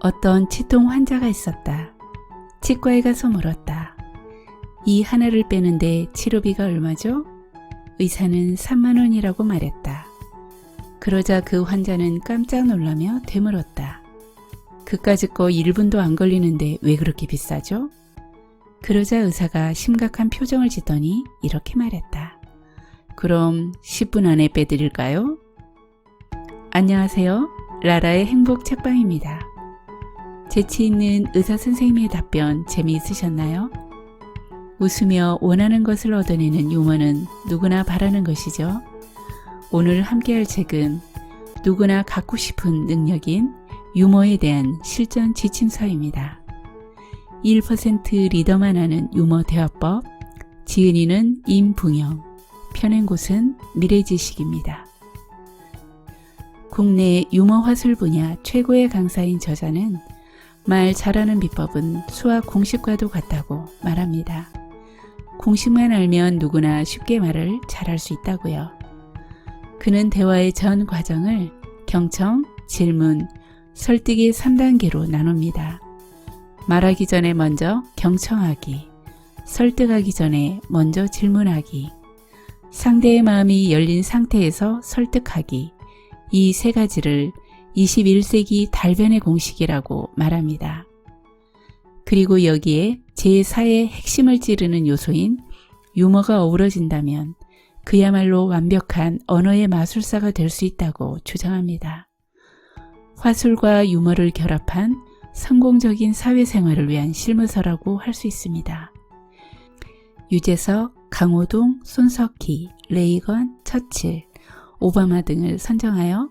어떤 치통 환자가 있었다. 치과에 가서 물었다. 이 하나를 빼는데 치료비가 얼마죠? 의사는 3만 원이라고 말했다. 그러자 그 환자는 깜짝 놀라며 되물었다. 그까짓 거 1분도 안 걸리는데 왜 그렇게 비싸죠? 그러자 의사가 심각한 표정을 짓더니 이렇게 말했다. 그럼 10분 안에 빼드릴까요? 안녕하세요. 라라의 행복 책방입니다. 재치 있는 의사 선생님의 답변 재미있으셨나요? 웃으며 원하는 것을 얻어내는 유머는 누구나 바라는 것이죠. 오늘 함께할 책은 누구나 갖고 싶은 능력인 유머에 대한 실전 지침서입니다. 1% 리더만 아는 유머 대화법, 지은이는 임붕영, 펴낸 곳은 미래지식입니다. 국내 유머 화술 분야 최고의 강사인 저자는 말 잘하는 비법은 수학 공식과도 같다고 말합니다. 공식만 알면 누구나 쉽게 말을 잘할 수 있다고요. 그는 대화의 전 과정을 경청, 질문, 설득의 3단계로 나눕니다. 말하기 전에 먼저 경청하기, 설득하기 전에 먼저 질문하기, 상대의 마음이 열린 상태에서 설득하기, 이 세 가지를 21세기 달변의 공식이라고 말합니다. 그리고 여기에 제4의 핵심을 찌르는 요소인 유머가 어우러진다면 그야말로 완벽한 언어의 마술사가 될 수 있다고 주장합니다. 화술과 유머를 결합한 성공적인 사회생활을 위한 실무서라고 할 수 있습니다. 유재석, 강호동, 손석희, 레이건, 처칠, 오바마 등을 선정하여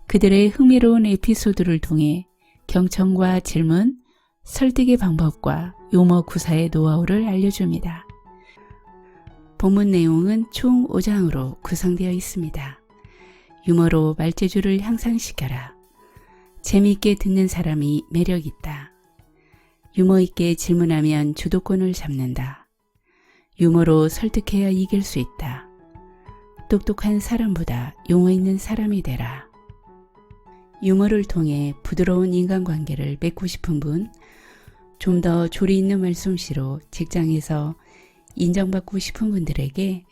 그들의 흥미로운 에피소드를 통해 경청과 질문, 설득의 방법과 유머 구사의 노하우를 알려줍니다. 본문 내용은 총 5장으로 구성되어 있습니다. 유머로 말재주를 향상시켜라. 재미있게 듣는 사람이 매력있다. 유머있게 질문하면 주도권을 잡는다. 유머로 설득해야 이길 수 있다. 똑똑한 사람보다 용어 있는 사람이 되라. 유머를 통해 부드러운 인간관계를 맺고 싶은 분, 좀 더 조리 있는 말솜씨로 직장에서 인정받고 싶은 분들에게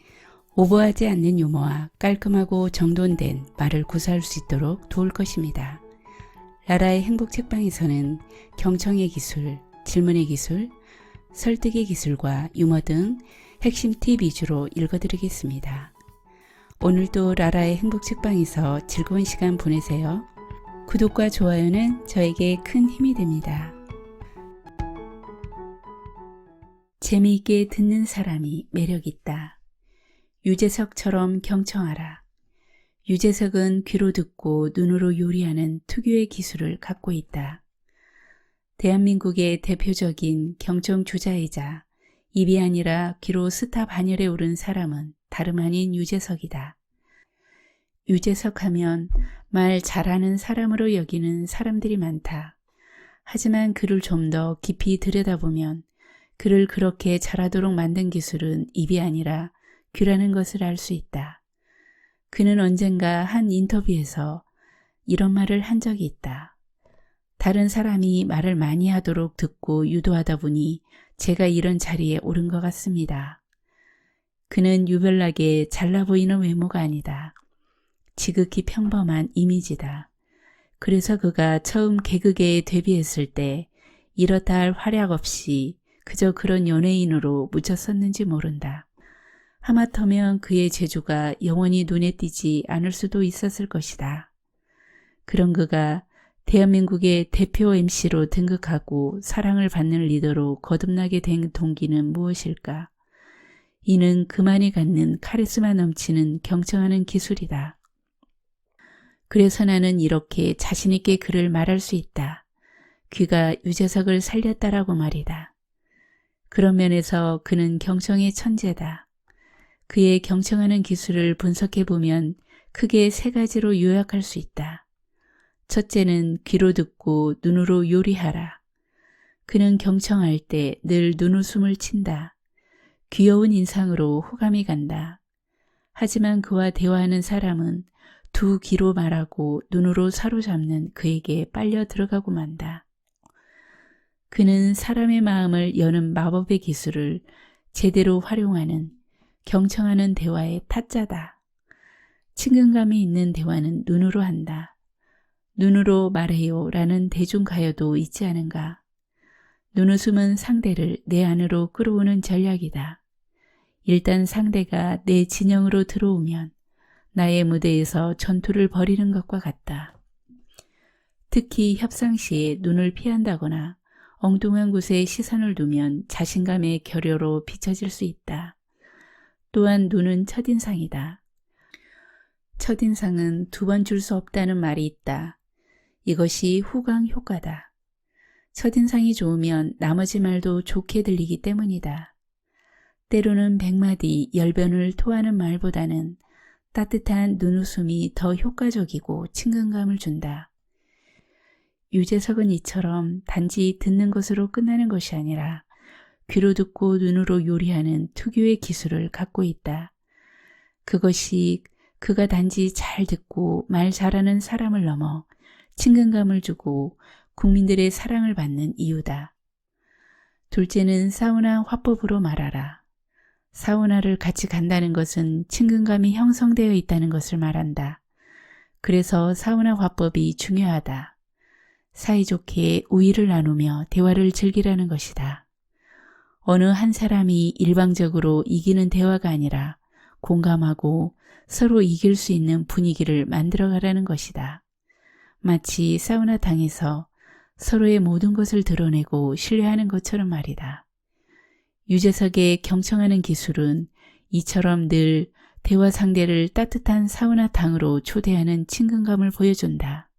오버하지 않는 유머와 깔끔하고 정돈된 말을 구사할 수 있도록 도울 것입니다. 라라의 행복 책방에서는 경청의 기술, 질문의 기술, 설득의 기술과 유머 등 핵심 팁 위주로 읽어드리겠습니다. 오늘도 라라의 행복 책방에서 즐거운 시간 보내세요. 구독과 좋아요는 저에게 큰 힘이 됩니다. 재미있게 듣는 사람이 매력있다. 유재석처럼 경청하라. 유재석은 귀로 듣고 눈으로 요리하는 특유의 기술을 갖고 있다. 대한민국의 대표적인 경청주자이자 입이 아니라 귀로 스타 반열에 오른 사람은 다름 아닌 유재석이다. 유재석 하면 말 잘하는 사람으로 여기는 사람들이 많다. 하지만 그를 좀 더 깊이 들여다보면 그를 그렇게 잘하도록 만든 기술은 입이 아니라 귀라는 것을 알 수 있다. 그는 언젠가 한 인터뷰에서 이런 말을 한 적이 있다. 다른 사람이 말을 많이 하도록 듣고 유도하다 보니 제가 이런 자리에 오른 것 같습니다. 그는 유별나게 잘나 보이는 외모가 아니다. 지극히 평범한 이미지다. 그래서 그가 처음 개그계에 데뷔했을 때 이렇다 할 활약 없이 그저 그런 연예인으로 묻혔었는지 모른다. 하마터면 그의 재주가 영원히 눈에 띄지 않을 수도 있었을 것이다. 그런 그가 대한민국의 대표 MC로 등극하고 사랑을 받는 리더로 거듭나게 된 동기는 무엇일까? 이는 그만이 갖는 카리스마 넘치는 경청하는 기술이다. 그래서 나는 이렇게 자신있게 그를 말할 수 있다. 귀가 유재석을 살렸다라고 말이다. 그런 면에서 그는 경청의 천재다. 그의 경청하는 기술을 분석해보면 크게 세 가지로 요약할 수 있다. 첫째는 귀로 듣고 눈으로 요리하라. 그는 경청할 때 늘 눈웃음을 친다. 귀여운 인상으로 호감이 간다. 하지만 그와 대화하는 사람은 두 귀로 말하고 눈으로 사로잡는 그에게 빨려 들어가고 만다. 그는 사람의 마음을 여는 마법의 기술을 제대로 활용하는 경청하는 대화의 타짜다. 친근감이 있는 대화는 눈으로 한다. 눈으로 말해요 라는 대중가요도 있지 않은가. 눈웃음은 상대를 내 안으로 끌어오는 전략이다. 일단 상대가 내 진영으로 들어오면 나의 무대에서 전투를 벌이는 것과 같다. 특히 협상 시에 눈을 피한다거나 엉뚱한 곳에 시선을 두면 자신감의 결여로 비춰질 수 있다. 또한 눈은 첫인상이다. 첫인상은 두 번 줄 수 없다는 말이 있다. 이것이 후광 효과다. 첫인상이 좋으면 나머지 말도 좋게 들리기 때문이다. 때로는 100마디 열변을 토하는 말보다는 따뜻한 눈웃음이 더 효과적이고 친근감을 준다. 유재석은 이처럼 단지 듣는 것으로 끝나는 것이 아니라 귀로 듣고 눈으로 요리하는 특유의 기술을 갖고 있다. 그것이 그가 단지 잘 듣고 말 잘하는 사람을 넘어 친근감을 주고 국민들의 사랑을 받는 이유다. 둘째는 사우나 화법으로 말하라. 사우나를 같이 간다는 것은 친근감이 형성되어 있다는 것을 말한다. 그래서 사우나 화법이 중요하다. 사이좋게 우위를 나누며 대화를 즐기라는 것이다. 어느 한 사람이 일방적으로 이기는 대화가 아니라 공감하고 서로 이길 수 있는 분위기를 만들어가라는 것이다. 마치 사우나탕에서 서로의 모든 것을 드러내고 신뢰하는 것처럼 말이다. 유재석의 경청하는 기술은 이처럼 늘 대화 상대를 따뜻한 사우나탕으로 초대하는 친근감을 보여준다.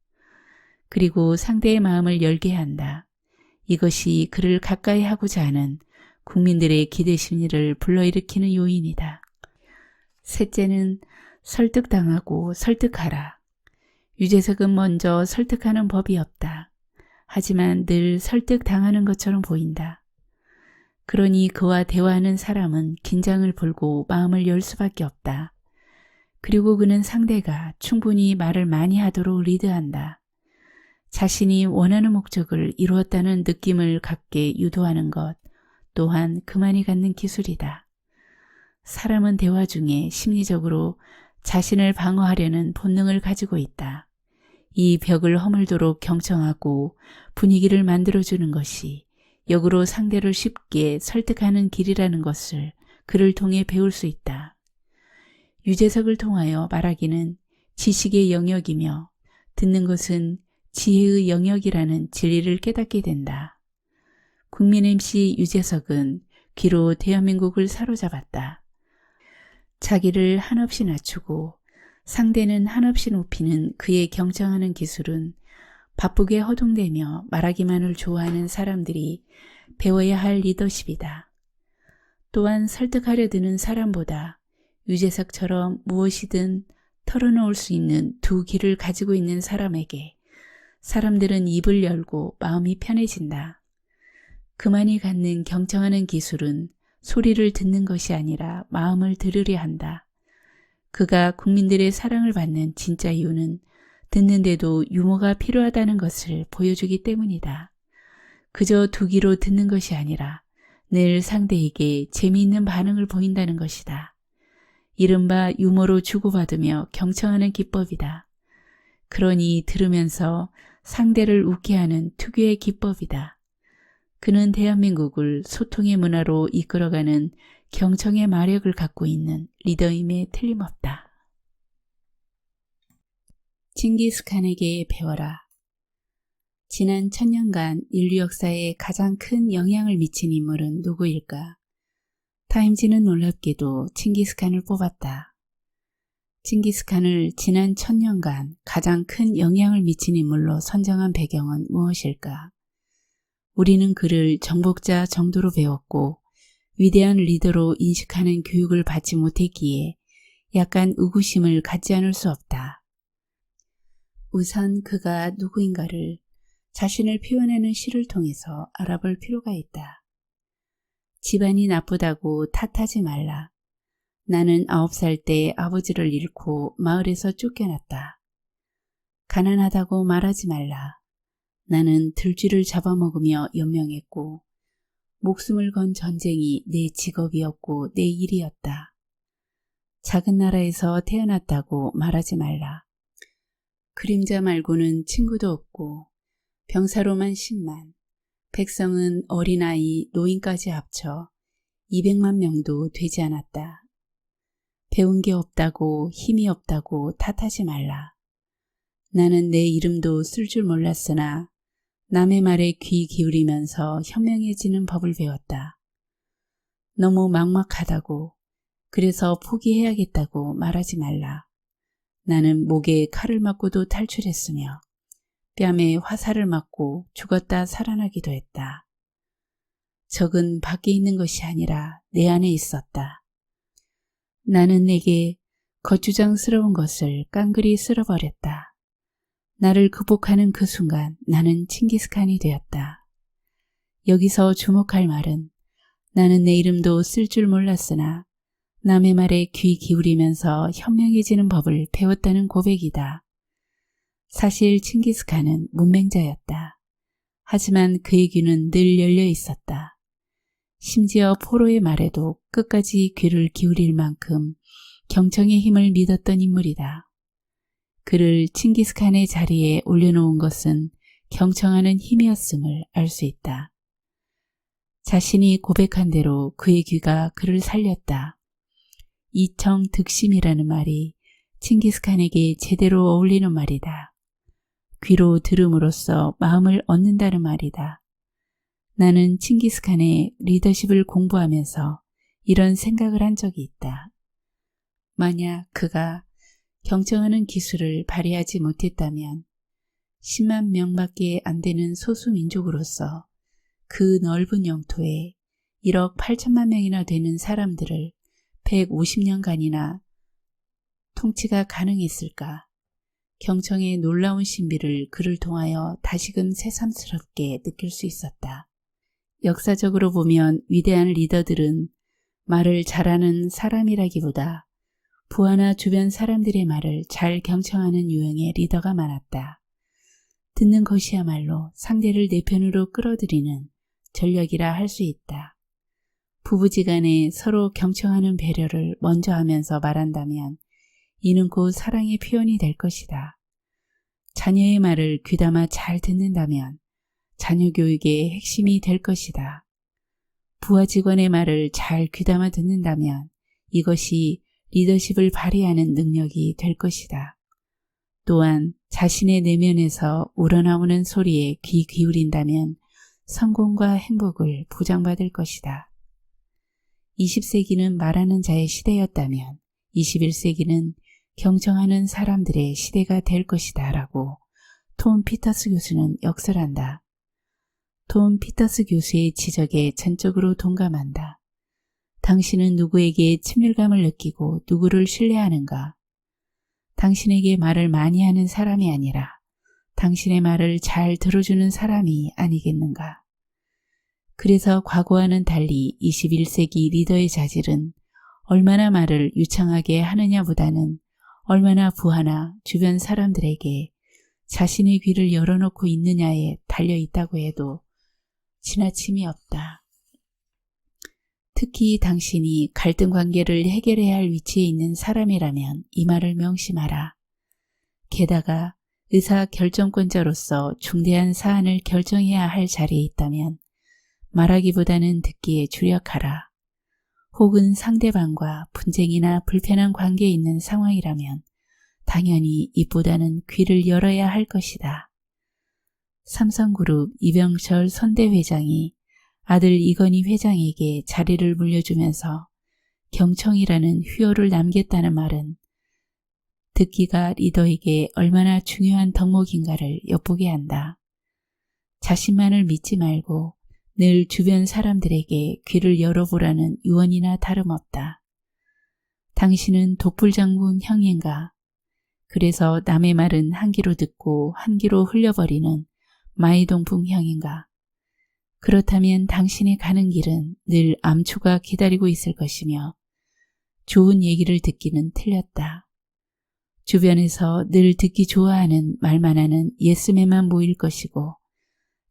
그리고 상대의 마음을 열게 한다. 이것이 그를 가까이 하고자 하는 국민들의 기대 심리를 불러일으키는 요인이다. 셋째는 설득당하고 설득하라. 유재석은 먼저 설득하는 법이 없다. 하지만 늘 설득당하는 것처럼 보인다. 그러니 그와 대화하는 사람은 긴장을 풀고 마음을 열 수밖에 없다. 그리고 그는 상대가 충분히 말을 많이 하도록 리드한다. 자신이 원하는 목적을 이루었다는 느낌을 갖게 유도하는 것 또한 그만이 갖는 기술이다. 사람은 대화 중에 심리적으로 자신을 방어하려는 본능을 가지고 있다. 이 벽을 허물도록 경청하고 분위기를 만들어주는 것이 역으로 상대를 쉽게 설득하는 길이라는 것을 그를 통해 배울 수 있다. 유재석을 통하여 말하기는 지식의 영역이며 듣는 것은 지혜의 영역이라는 진리를 깨닫게 된다. 국민 MC 유재석은 귀로 대한민국을 사로잡았다. 자기를 한없이 낮추고 상대는 한없이 높이는 그의 경청하는 기술은 바쁘게 허둥대며 말하기만을 좋아하는 사람들이 배워야 할 리더십이다. 또한 설득하려 드는 사람보다 유재석처럼 무엇이든 털어놓을 수 있는 두 귀를 가지고 있는 사람에게 사람들은 입을 열고 마음이 편해진다. 그만이 갖는 경청하는 기술은 소리를 듣는 것이 아니라 마음을 들으려 한다. 그가 국민들의 사랑을 받는 진짜 이유는 듣는데도 유머가 필요하다는 것을 보여주기 때문이다. 그저 두 귀로 듣는 것이 아니라 늘 상대에게 재미있는 반응을 보인다는 것이다. 이른바 유머로 주고받으며 경청하는 기법이다. 그러니 들으면서 상대를 웃게 하는 특유의 기법이다. 그는 대한민국을 소통의 문화로 이끌어가는 경청의 마력을 갖고 있는 리더임에 틀림없다. 칭기스칸에게 배워라. 지난 1000년간 인류 역사에 가장 큰 영향을 미친 인물은 누구일까? 타임지는 놀랍게도 칭기스칸을 뽑았다. 칭기스칸을 지난 1000년간 가장 큰 영향을 미친 인물로 선정한 배경은 무엇일까? 우리는 그를 정복자 정도로 배웠고 위대한 리더로 인식하는 교육을 받지 못했기에 약간 의구심을 갖지 않을 수 없다. 우선 그가 누구인가를 자신을 표현하는 시를 통해서 알아볼 필요가 있다. 집안이 나쁘다고 탓하지 말라. 나는 9살 때 아버지를 잃고 마을에서 쫓겨났다. 가난하다고 말하지 말라. 나는 들쥐를 잡아먹으며 연명했고 목숨을 건 전쟁이 내 직업이었고 내 일이었다. 작은 나라에서 태어났다고 말하지 말라. 그림자 말고는 친구도 없고 병사로만 10만, 백성은 어린아이, 노인까지 합쳐 200만 명도 되지 않았다. 배운 게 없다고 힘이 없다고 탓하지 말라. 나는 내 이름도 쓸 줄 몰랐으나 남의 말에 귀 기울이면서 현명해지는 법을 배웠다. 너무 막막하다고, 그래서 포기해야겠다고 말하지 말라. 나는 목에 칼을 맞고도 탈출했으며 뺨에 화살을 맞고 죽었다 살아나기도 했다. 적은 밖에 있는 것이 아니라 내 안에 있었다. 나는 내게 거추장스러운 것을 깡그리 쓸어버렸다. 나를 극복하는 그 순간 나는 칭기스칸이 되었다. 여기서 주목할 말은 나는 내 이름도 쓸 줄 몰랐으나 남의 말에 귀 기울이면서 현명해지는 법을 배웠다는 고백이다. 사실 칭기스칸은 문맹자였다. 하지만 그의 귀는 늘 열려 있었다. 심지어 포로의 말에도 끝까지 귀를 기울일 만큼 경청의 힘을 믿었던 인물이다. 그를 칭기스칸의 자리에 올려놓은 것은 경청하는 힘이었음을 알 수 있다. 자신이 고백한 대로 그의 귀가 그를 살렸다. 이청득심이라는 말이 칭기스칸에게 제대로 어울리는 말이다. 귀로 들음으로써 마음을 얻는다는 말이다. 나는 칭기스칸의 리더십을 공부하면서 이런 생각을 한 적이 있다. 만약 그가 경청하는 기술을 발휘하지 못했다면 10만 명밖에 안 되는 소수민족으로서 그 넓은 영토에 1억 8천만 명이나 되는 사람들을 150년간이나 통치가 가능했을까? 경청의 놀라운 신비를 그를 통하여 다시금 새삼스럽게 느낄 수 있었다. 역사적으로 보면 위대한 리더들은 말을 잘하는 사람이라기보다 부하나 주변 사람들의 말을 잘 경청하는 유형의 리더가 많았다. 듣는 것이야말로 상대를 내 편으로 끌어들이는 전략이라 할 수 있다. 부부지간에 서로 경청하는 배려를 먼저 하면서 말한다면 이는 곧 사랑의 표현이 될 것이다. 자녀의 말을 귀담아 잘 듣는다면 자녀 교육의 핵심이 될 것이다. 부하 직원의 말을 잘 귀담아 듣는다면 이것이 리더십을 발휘하는 능력이 될 것이다. 또한 자신의 내면에서 우러나오는 소리에 귀 기울인다면 성공과 행복을 보장받을 것이다. 20세기는 말하는 자의 시대였다면 21세기는 경청하는 사람들의 시대가 될 것이다 라고 톰 피터스 교수는 역설한다. 톰 피터스 교수의 지적에 전적으로 동감한다. 당신은 누구에게 친밀감을 느끼고 누구를 신뢰하는가? 당신에게 말을 많이 하는 사람이 아니라 당신의 말을 잘 들어주는 사람이 아니겠는가? 그래서 과거와는 달리 21세기 리더의 자질은 얼마나 말을 유창하게 하느냐보다는 얼마나 부하나 주변 사람들에게 자신의 귀를 열어놓고 있느냐에 달려있다고 해도 지나침이 없다. 특히 당신이 갈등 관계를 해결해야 할 위치에 있는 사람이라면 이 말을 명심하라. 게다가 의사결정권자로서 중대한 사안을 결정해야 할 자리에 있다면 말하기보다는 듣기에 주력하라. 혹은 상대방과 분쟁이나 불편한 관계에 있는 상황이라면 당연히 입보다는 귀를 열어야 할 것이다. 삼성그룹 이병철 선대회장이 아들 이건희 회장에게 자리를 물려주면서 경청이라는 휘호를 남겼다는 말은 듣기가 리더에게 얼마나 중요한 덕목인가를 엿보게 한다. 자신만을 믿지 말고 늘 주변 사람들에게 귀를 열어보라는 유언이나 다름없다. 당신은 독불장군 형인가? 그래서 남의 말은 한 귀로 듣고 한 귀로 흘려버리는 마이동풍 형인가? 그렇다면 당신의 가는 길은 늘 암초가 기다리고 있을 것이며 좋은 얘기를 듣기는 틀렸다. 주변에서 늘 듣기 좋아하는 말만 하는 예스맨만 모일 것이고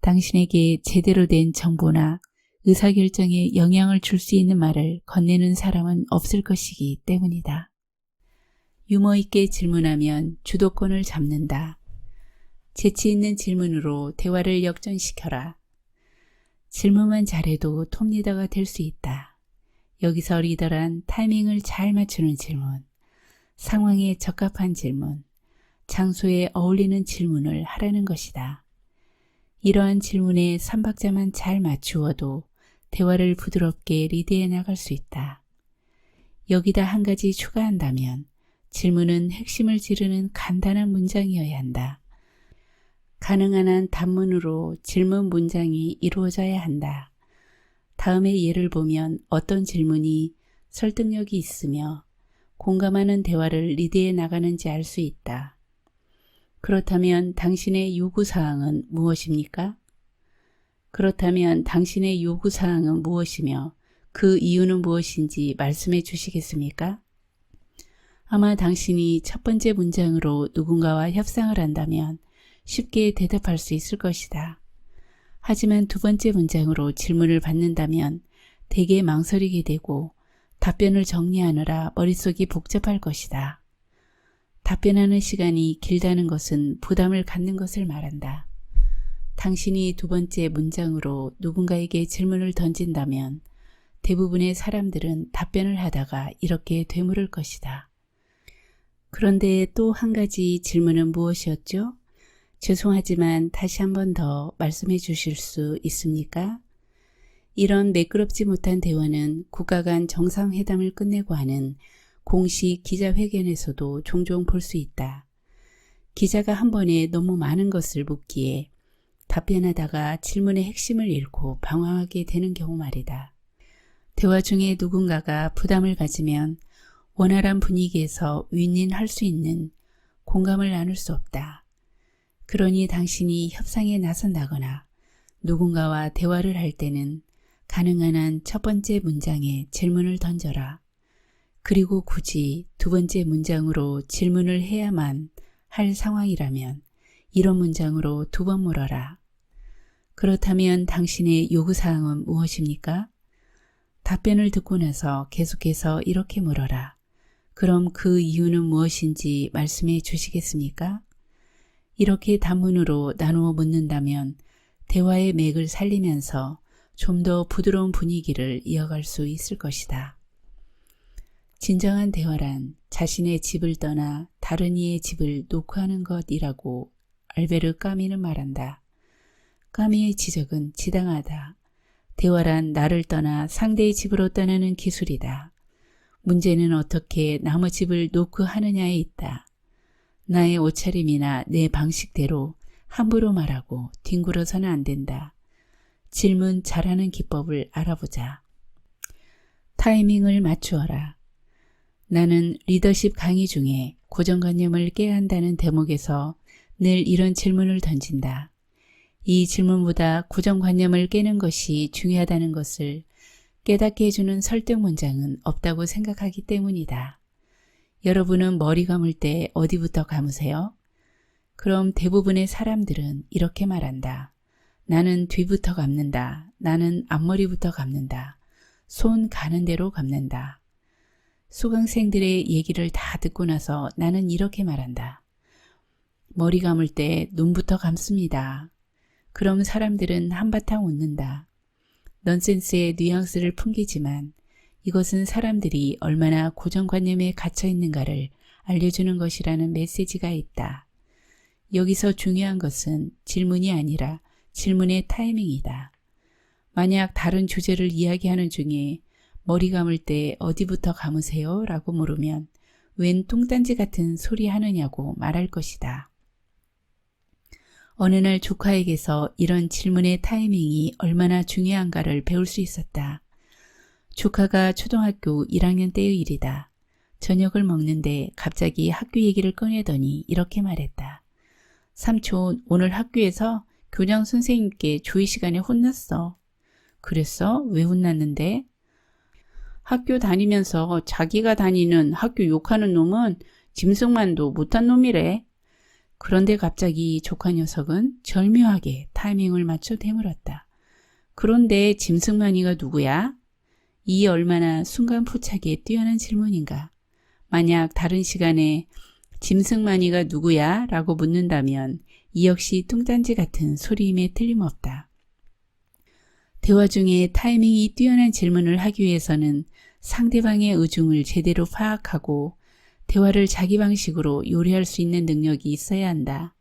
당신에게 제대로 된 정보나 의사결정에 영향을 줄 수 있는 말을 건네는 사람은 없을 것이기 때문이다. 유머 있게 질문하면 주도권을 잡는다. 재치 있는 질문으로 대화를 역전시켜라. 질문만 잘해도 톱리더가 될 수 있다. 여기서 리더란 타이밍을 잘 맞추는 질문, 상황에 적합한 질문, 장소에 어울리는 질문을 하라는 것이다. 이러한 질문에 3박자만 잘 맞추어도 대화를 부드럽게 리드해 나갈 수 있다. 여기다 한 가지 추가한다면 질문은 핵심을 찌르는 간단한 문장이어야 한다. 가능한 한 단문으로 질문 문장이 이루어져야 한다. 다음의 예를 보면 어떤 질문이 설득력이 있으며 공감하는 대화를 리드해 나가는지 알 수 있다. 그렇다면 당신의 요구사항은 무엇입니까? 그렇다면 당신의 요구사항은 무엇이며 그 이유는 무엇인지 말씀해 주시겠습니까? 아마 당신이 첫 번째 문장으로 누군가와 협상을 한다면 쉽게 대답할 수 있을 것이다. 하지만 두 번째 문장으로 질문을 받는다면 대개 망설이게 되고 답변을 정리하느라 머릿속이 복잡할 것이다. 답변하는 시간이 길다는 것은 부담을 갖는 것을 말한다. 당신이 두 번째 문장으로 누군가에게 질문을 던진다면 대부분의 사람들은 답변을 하다가 이렇게 되물을 것이다. 그런데 또 한 가지 질문은 무엇이었죠? 죄송하지만 다시 한 번 더 말씀해 주실 수 있습니까? 이런 매끄럽지 못한 대화는 국가 간 정상회담을 끝내고 하는 공식 기자회견에서도 종종 볼 수 있다. 기자가 한 번에 너무 많은 것을 묻기에 답변하다가 질문의 핵심을 잃고 방황하게 되는 경우 말이다. 대화 중에 누군가가 부담을 가지면 원활한 분위기에서 윈윈할 수 있는 공감을 나눌 수 없다. 그러니 당신이 협상에 나선다거나 누군가와 대화를 할 때는 가능한 한 첫 번째 문장에 질문을 던져라. 그리고 굳이 두 번째 문장으로 질문을 해야만 할 상황이라면 이런 문장으로 두 번 물어라. 그렇다면 당신의 요구사항은 무엇입니까? 답변을 듣고 나서 계속해서 이렇게 물어라. 그럼 그 이유는 무엇인지 말씀해 주시겠습니까? 이렇게 단문으로 나누어 묻는다면 대화의 맥을 살리면서 좀 더 부드러운 분위기를 이어갈 수 있을 것이다. 진정한 대화란 자신의 집을 떠나 다른 이의 집을 노크하는 것이라고 알베르 까미는 말한다. 까미의 지적은 지당하다. 대화란 나를 떠나 상대의 집으로 떠나는 기술이다. 문제는 어떻게 남의 집을 노크하느냐에 있다. 나의 옷차림이나 내 방식대로 함부로 말하고 뒹굴어서는 안 된다. 질문 잘하는 기법을 알아보자. 타이밍을 맞추어라. 나는 리더십 강의 중에 고정관념을 깨야 한다는 대목에서 늘 이런 질문을 던진다. 이 질문보다 고정관념을 깨는 것이 중요하다는 것을 깨닫게 해주는 설득 문장은 없다고 생각하기 때문이다. 여러분은 머리 감을 때 어디부터 감으세요? 그럼 대부분의 사람들은 이렇게 말한다. 나는 뒤부터 감는다. 나는 앞머리부터 감는다. 손 가는 대로 감는다. 수강생들의 얘기를 다 듣고 나서 나는 이렇게 말한다. 머리 감을 때 눈부터 감습니다. 그럼 사람들은 한바탕 웃는다. 넌센스의 뉘앙스를 풍기지만 이것은 사람들이 얼마나 고정관념에 갇혀 있는가를 알려주는 것이라는 메시지가 있다. 여기서 중요한 것은 질문이 아니라 질문의 타이밍이다. 만약 다른 주제를 이야기하는 중에 머리 감을 때 어디부터 감으세요? 라고 물으면 웬 뚱딴지 같은 소리 하느냐고 말할 것이다. 어느 날 조카에게서 이런 질문의 타이밍이 얼마나 중요한가를 배울 수 있었다. 조카가 초등학교 1학년 때의 일이다. 저녁을 먹는데 갑자기 학교 얘기를 꺼내더니 이렇게 말했다. 삼촌, 오늘 학교에서 교장 선생님께 조회 시간에 혼났어. 그랬어? 왜 혼났는데? 학교 다니면서 자기가 다니는 학교 욕하는 놈은 짐승만도 못한 놈이래. 그런데 갑자기 조카 녀석은 절묘하게 타이밍을 맞춰 되물었다. 그런데 짐승만이가 누구야? 이 얼마나 순간포착에 뛰어난 질문인가. 만약 다른 시간에 짐승만이가 누구야? 라고 묻는다면 이 역시 뚱딴지 같은 소리임에 틀림없다. 대화 중에 타이밍이 뛰어난 질문을 하기 위해서는 상대방의 의중을 제대로 파악하고 대화를 자기 방식으로 요리할 수 있는 능력이 있어야 한다.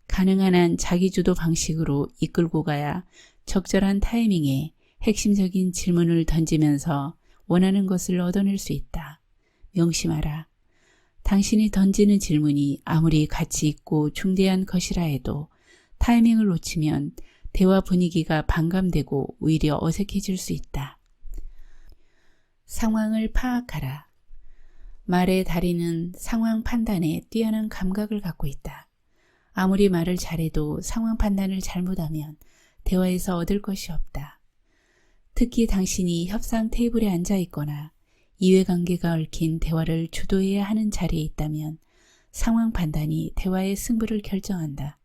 가능한 한 자기주도 방식으로 이끌고 가야 적절한 타이밍에 핵심적인 질문을 던지면서 원하는 것을 얻어낼 수 있다. 명심하라. 당신이 던지는 질문이 아무리 가치 있고 중대한 것이라 해도 타이밍을 놓치면 대화 분위기가 반감되고 오히려 어색해질 수 있다. 상황을 파악하라. 말의 달인은 상황 판단에 뛰어난 감각을 갖고 있다. 아무리 말을 잘해도 상황 판단을 잘못하면 대화에서 얻을 것이 없다. 특히 당신이 협상 테이블에 앉아 있거나 이해관계가 얽힌 대화를 주도해야 하는 자리에 있다면 상황 판단이 대화의 승부를 결정한다.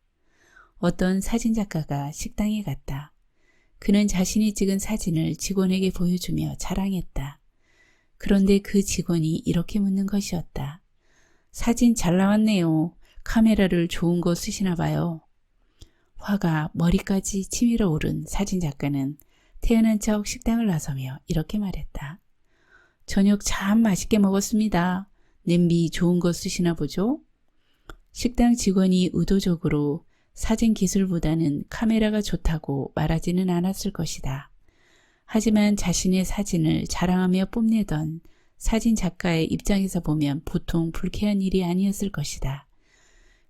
어떤 사진작가가 식당에 갔다. 그는 자신이 찍은 사진을 직원에게 보여주며 자랑했다. 그런데 그 직원이 이렇게 묻는 것이었다. 사진 잘 나왔네요. 카메라를 좋은 거 쓰시나 봐요. 화가 머리까지 치밀어 오른 사진작가는 태연한 척 식당을 나서며 이렇게 말했다. 저녁 참 맛있게 먹었습니다. 냄비 좋은 거 쓰시나 보죠? 식당 직원이 의도적으로 사진 기술보다는 카메라가 좋다고 말하지는 않았을 것이다. 하지만 자신의 사진을 자랑하며 뽐내던 사진 작가의 입장에서 보면 보통 불쾌한 일이 아니었을 것이다.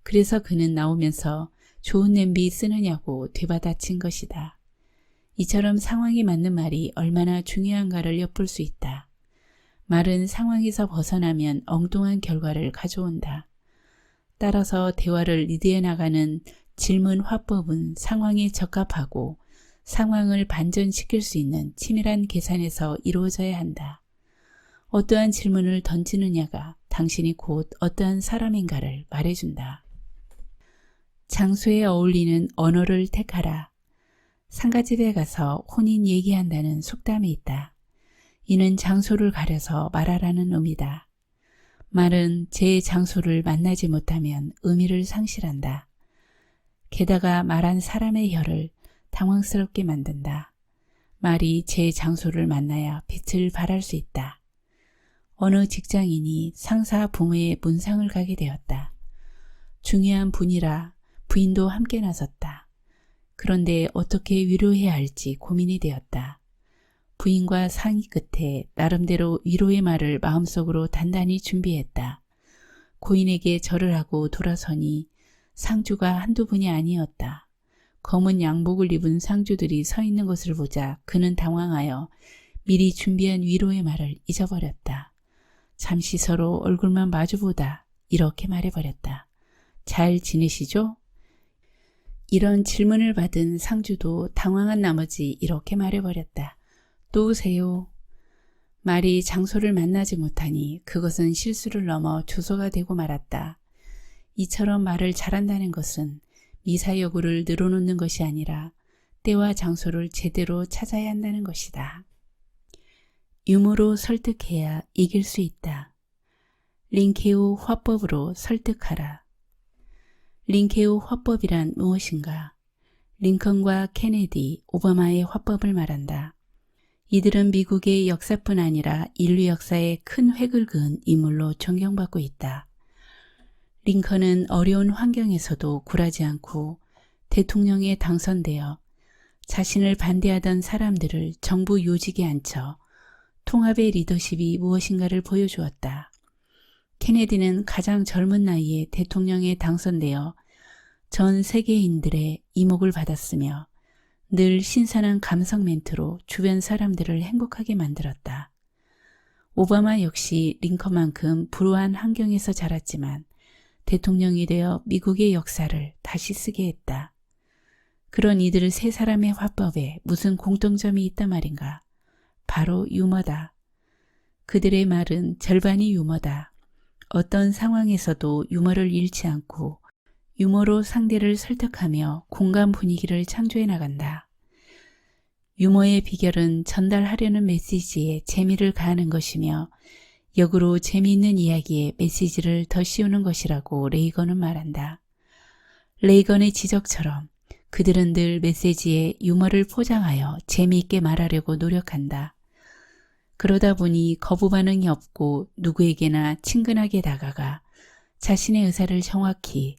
그래서 그는 나오면서 좋은 냄비 쓰느냐고 되받아친 것이다. 이처럼 상황에 맞는 말이 얼마나 중요한가를 엿볼 수 있다. 말은 상황에서 벗어나면 엉뚱한 결과를 가져온다. 따라서 대화를 리드해 나가는 질문 화법은 상황에 적합하고 상황을 반전시킬 수 있는 치밀한 계산에서 이루어져야 한다. 어떠한 질문을 던지느냐가 당신이 곧 어떠한 사람인가를 말해준다. 장소에 어울리는 언어를 택하라. 상가집에 가서 혼인 얘기한다는 속담이 있다. 이는 장소를 가려서 말하라는 의미다. 말은 제 장소를 만나지 못하면 의미를 상실한다. 게다가 말한 사람의 혀를 당황스럽게 만든다. 말이 제 장소를 만나야 빛을 발할 수 있다. 어느 직장인이 상사 부모의 문상을 가게 되었다. 중요한 분이라 부인도 함께 나섰다. 그런데 어떻게 위로해야 할지 고민이 되었다. 부인과 상의 끝에 나름대로 위로의 말을 마음속으로 단단히 준비했다. 고인에게 절을 하고 돌아서니 상주가 한두 분이 아니었다. 검은 양복을 입은 상주들이 서 있는 것을 보자 그는 당황하여 미리 준비한 위로의 말을 잊어버렸다. 잠시 서로 얼굴만 마주보다 이렇게 말해버렸다. 잘 지내시죠? 이런 질문을 받은 상주도 당황한 나머지 이렇게 말해버렸다. 또 오세요. 말이 장소를 만나지 못하니 그것은 실수를 넘어 조소가 되고 말았다. 이처럼 말을 잘한다는 것은 미사여구를 늘어놓는 것이 아니라 때와 장소를 제대로 찾아야 한다는 것이다. 유머로 설득해야 이길 수 있다. 링케오 화법으로 설득하라. 링케오 화법이란 무엇인가? 링컨과 케네디, 오바마의 화법을 말한다. 이들은 미국의 역사뿐 아니라 인류 역사에 큰 획을 그은 인물로 존경받고 있다. 링컨은 어려운 환경에서도 굴하지 않고 대통령에 당선되어 자신을 반대하던 사람들을 정부 요직에 앉혀 통합의 리더십이 무엇인가를 보여주었다. 케네디는 가장 젊은 나이에 대통령에 당선되어 전 세계인들의 이목을 받았으며 늘 신선한 감성 멘트로 주변 사람들을 행복하게 만들었다. 오바마 역시 링컨만큼 불우한 환경에서 자랐지만 대통령이 되어 미국의 역사를 다시 쓰게 했다. 그런 이들 세 사람의 화법에 무슨 공통점이 있단 말인가? 바로 유머다. 그들의 말은 절반이 유머다. 어떤 상황에서도 유머를 잃지 않고 유머로 상대를 설득하며 공감 분위기를 창조해 나간다. 유머의 비결은 전달하려는 메시지에 재미를 가하는 것이며 역으로 재미있는 이야기에 메시지를 더 씌우는 것이라고 레이건은 말한다. 레이건의 지적처럼 그들은 늘 메시지에 유머를 포장하여 재미있게 말하려고 노력한다. 그러다 보니 거부 반응이 없고 누구에게나 친근하게 다가가 자신의 의사를 정확히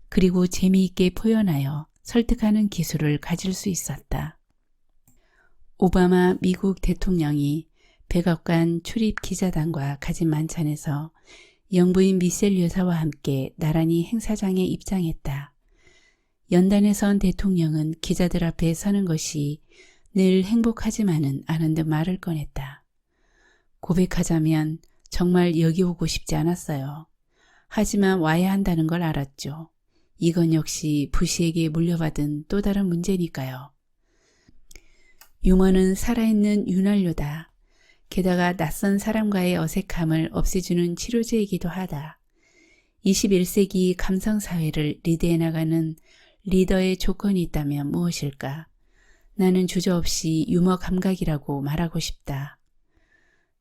그리고 재미있게 표현하여 설득하는 기술을 가질 수 있었다. 오바마 미국 대통령이 백악관 출입 기자단과 가진 만찬에서 영부인 미셸 여사와 함께 나란히 행사장에 입장했다. 연단에 선 대통령은 기자들 앞에 서는 것이 늘 행복하지만은 않은 듯 말을 꺼냈다. 고백하자면 정말 여기 오고 싶지 않았어요. 하지만 와야 한다는 걸 알았죠. 이건 역시 부시에게 물려받은 또 다른 문제니까요. 유머는 살아있는 윤활유다. 게다가 낯선 사람과의 어색함을 없애주는 치료제이기도 하다. 21세기 감성사회를 리드해 나가는 리더의 조건이 있다면 무엇일까? 나는 주저없이 유머 감각이라고 말하고 싶다.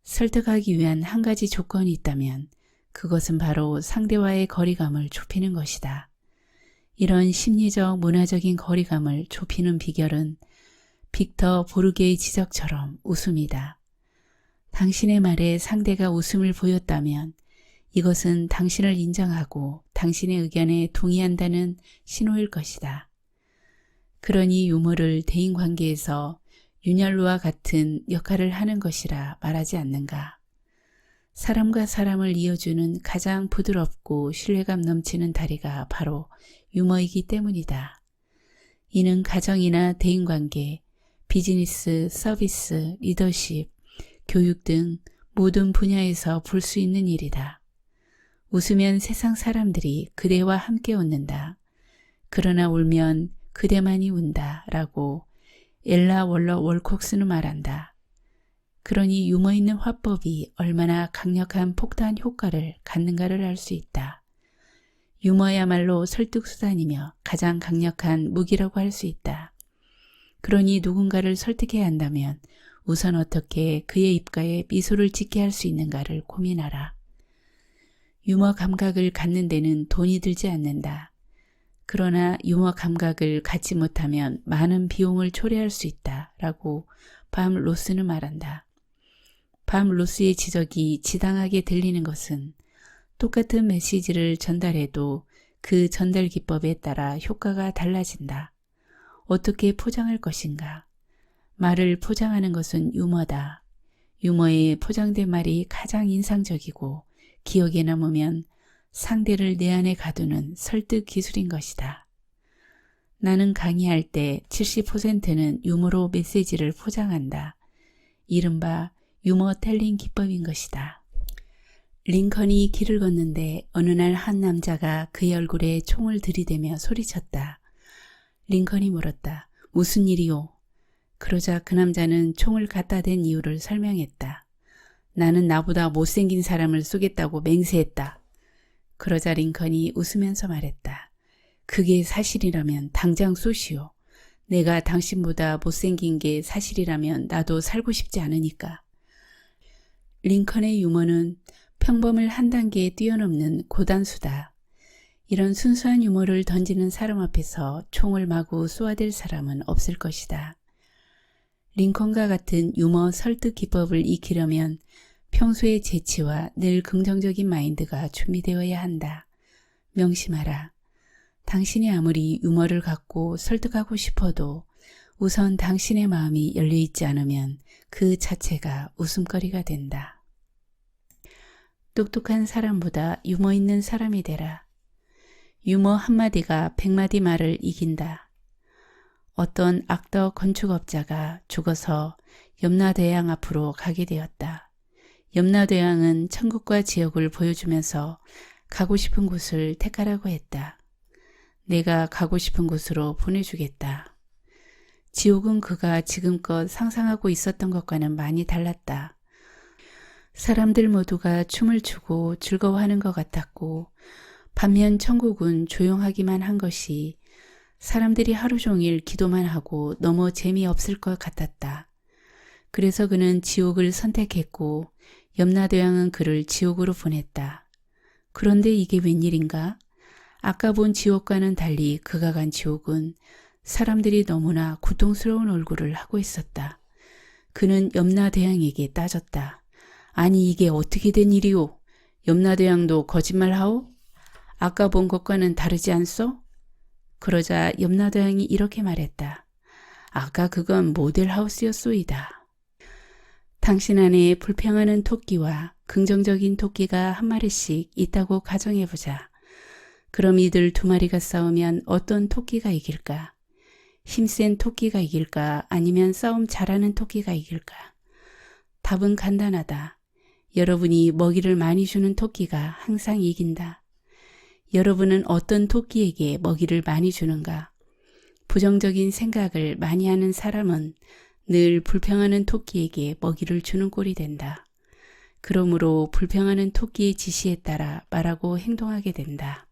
설득하기 위한 한 가지 조건이 있다면 그것은 바로 상대와의 거리감을 좁히는 것이다. 이런 심리적 문화적인 거리감을 좁히는 비결은 빅터 보르게의 지적처럼 웃음이다. 당신의 말에 상대가 웃음을 보였다면 이것은 당신을 인정하고 당신의 의견에 동의한다는 신호일 것이다. 그러니 유머를 대인관계에서 윤활유와 같은 역할을 하는 것이라 말하지 않는가. 사람과 사람을 이어주는 가장 부드럽고 신뢰감 넘치는 다리가 바로 유머이기 때문이다. 이는 가정이나 대인관계, 비즈니스, 서비스, 리더십, 교육 등 모든 분야에서 볼 수 있는 일이다. 웃으면 세상 사람들이 그대와 함께 웃는다. 그러나 울면 그대만이 운다 라고 엘라 월러 월콕스는 말한다. 그러니 유머 있는 화법이 얼마나 강력한 폭탄 효과를 갖는가를 알 수 있다. 유머야말로 설득수단이며 가장 강력한 무기라고 할 수 있다. 그러니 누군가를 설득해야 한다면 우선 어떻게 그의 입가에 미소를 짓게 할 수 있는가를 고민하라. 유머 감각을 갖는 데는 돈이 들지 않는다. 그러나 유머 감각을 갖지 못하면 많은 비용을 초래할 수 있다 라고 밤 로스는 말한다. 밤 로스의 지적이 지당하게 들리는 것은 똑같은 메시지를 전달해도 그 전달 기법에 따라 효과가 달라진다. 어떻게 포장할 것인가? 말을 포장하는 것은 유머다. 유머에 포장된 말이 가장 인상적이고 기억에 남으면 상대를 내 안에 가두는 설득 기술인 것이다. 나는 강의할 때 70%는 유머로 메시지를 포장한다. 이른바 유머 텔링 기법인 것이다. 링컨이 길을 걷는데 어느 날 한 남자가 그의 얼굴에 총을 들이대며 소리쳤다. 링컨이 물었다. 무슨 일이오? 그러자 그 남자는 총을 갖다 댄 이유를 설명했다. 나는 나보다 못생긴 사람을 쏘겠다고 맹세했다. 그러자 링컨이 웃으면서 말했다. 그게 사실이라면 당장 쏘시오. 내가 당신보다 못생긴 게 사실이라면 나도 살고 싶지 않으니까. 링컨의 유머는 평범을 한 단계 뛰어넘는 고단수다. 이런 순수한 유머를 던지는 사람 앞에서 총을 마구 쏘아댈 사람은 없을 것이다. 링컨과 같은 유머 설득 기법을 익히려면 평소의 재치와 늘 긍정적인 마인드가 준비되어야 한다. 명심하라. 당신이 아무리 유머를 갖고 설득하고 싶어도 우선 당신의 마음이 열려있지 않으면 그 자체가 웃음거리가 된다. 똑똑한 사람보다 유머 있는 사람이 되라. 유머 한마디가 100마디 말을 이긴다. 어떤 악덕 건축업자가 죽어서 염라대왕 앞으로 가게 되었다. 염라대왕은 천국과 지옥을 보여주면서 가고 싶은 곳을 택하라고 했다. 내가 가고 싶은 곳으로 보내주겠다. 지옥은 그가 지금껏 상상하고 있었던 것과는 많이 달랐다. 사람들 모두가 춤을 추고 즐거워하는 것 같았고 반면 천국은 조용하기만 한 것이 사람들이 하루 종일 기도만 하고 너무 재미없을 것 같았다. 그래서 그는 지옥을 선택했고 염라대왕은 그를 지옥으로 보냈다. 그런데 이게 웬일인가? 아까 본 지옥과는 달리 그가 간 지옥은 사람들이 너무나 고통스러운 얼굴을 하고 있었다. 그는 염라대왕에게 따졌다. 아니 이게 어떻게 된 일이오? 염라대왕도 거짓말하오? 아까 본 것과는 다르지 않소? 그러자 염라대왕이 이렇게 말했다. 아까 그건 모델하우스였소이다. 당신 안에 불평하는 토끼와 긍정적인 토끼가 한 마리씩 있다고 가정해보자. 그럼 이들 두 마리가 싸우면 어떤 토끼가 이길까? 힘센 토끼가 이길까? 아니면 싸움 잘하는 토끼가 이길까? 답은 간단하다. 여러분이 먹이를 많이 주는 토끼가 항상 이긴다. 여러분은 어떤 토끼에게 먹이를 많이 주는가? 부정적인 생각을 많이 하는 사람은 늘 불평하는 토끼에게 먹이를 주는 꼴이 된다. 그러므로 불평하는 토끼의 지시에 따라 말하고 행동하게 된다.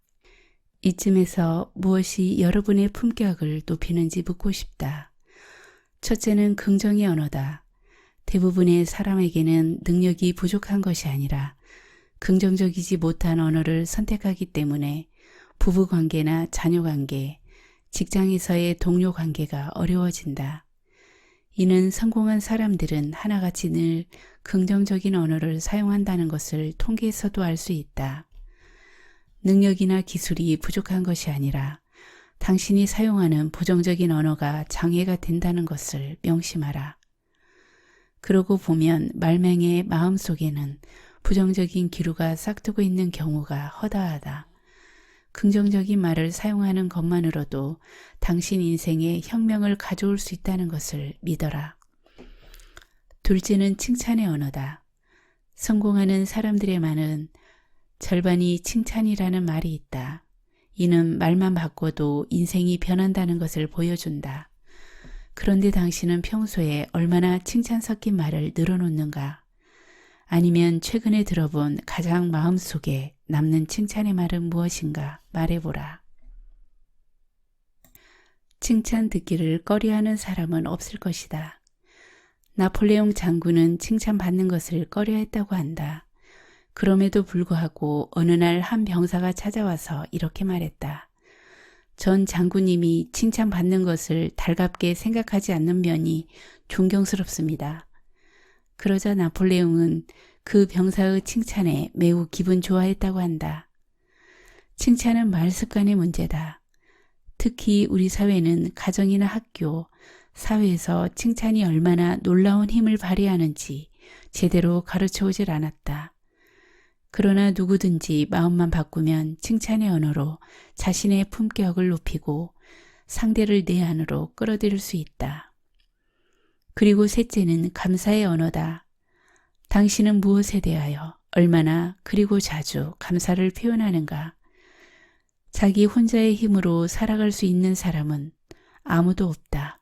이쯤에서 무엇이 여러분의 품격을 높이는지 묻고 싶다. 첫째는 긍정의 언어다. 대부분의 사람에게는 능력이 부족한 것이 아니라 긍정적이지 못한 언어를 선택하기 때문에 부부관계나 자녀관계, 직장에서의 동료 관계가 어려워진다. 이는 성공한 사람들은 하나같이 늘 긍정적인 언어를 사용한다는 것을 통계에서도 알 수 있다. 능력이나 기술이 부족한 것이 아니라 당신이 사용하는 부정적인 언어가 장애가 된다는 것을 명심하라. 그러고 보면 말맹이의 마음속에는 부정적인 기류가 싹트고 있는 경우가 허다하다. 긍정적인 말을 사용하는 것만으로도 당신 인생에 혁명을 가져올 수 있다는 것을 믿어라. 둘째는 칭찬의 언어다. 성공하는 사람들의 말은 절반이 칭찬이라는 말이 있다. 이는 말만 바꿔도 인생이 변한다는 것을 보여준다. 그런데 당신은 평소에 얼마나 칭찬 섞인 말을 늘어놓는가? 아니면 최근에 들어본 가장 마음속에 남는 칭찬의 말은 무엇인가 말해보라. 칭찬 듣기를 꺼려하는 사람은 없을 것이다. 나폴레옹 장군은 칭찬받는 것을 꺼려했다고 한다. 그럼에도 불구하고 어느 날 한 병사가 찾아와서 이렇게 말했다. 전 장군님이 칭찬받는 것을 달갑게 생각하지 않는 면이 존경스럽습니다. 그러자 나폴레옹은 그 병사의 칭찬에 매우 기분 좋아했다고 한다. 칭찬은 말 습관의 문제다. 특히 우리 사회는 가정이나 학교, 사회에서 칭찬이 얼마나 놀라운 힘을 발휘하는지 제대로 가르쳐오질 않았다. 그러나 누구든지 마음만 바꾸면 칭찬의 언어로 자신의 품격을 높이고 상대를 내 안으로 끌어들일 수 있다. 그리고 셋째는 감사의 언어다. 당신은 무엇에 대하여 얼마나 그리고 자주 감사를 표현하는가? 자기 혼자의 힘으로 살아갈 수 있는 사람은 아무도 없다.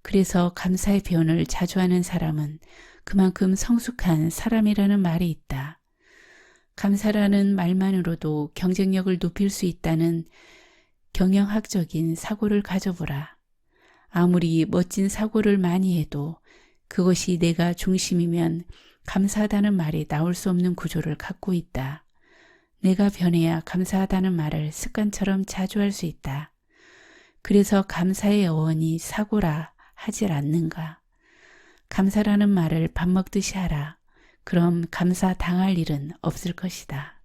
그래서 감사의 표현을 자주 하는 사람은 그만큼 성숙한 사람이라는 말이 있다. 감사라는 말만으로도 경쟁력을 높일 수 있다는 경영학적인 사고를 가져보라. 아무리 멋진 사고를 많이 해도 그것이 내가 중심이면 감사하다는 말이 나올 수 없는 구조를 갖고 있다. 내가 변해야 감사하다는 말을 습관처럼 자주 할 수 있다. 그래서 감사의 어원이 사고라 하질 않는가. 감사라는 말을 밥 먹듯이 하라. 그럼 감사 당할 일은 없을 것이다.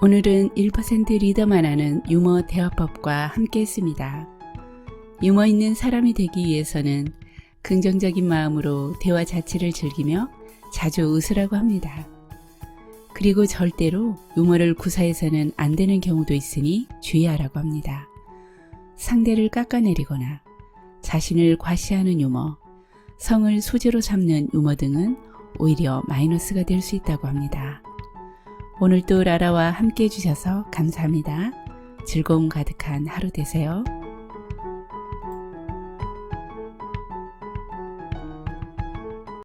오늘은 1% 리더만 하는 유머 대화법과 함께 했습니다. 유머 있는 사람이 되기 위해서는 긍정적인 마음으로 대화 자체를 즐기며 자주 웃으라고 합니다. 그리고 절대로 유머를 구사해서는 안 되는 경우도 있으니 주의하라고 합니다. 상대를 깎아내리거나 자신을 과시하는 유머, 성을 소재로 삼는 유머 등은 오히려 마이너스가 될 수 있다고 합니다. 오늘도 라라와 함께 해주셔서 감사합니다. 즐거움 가득한 하루 되세요.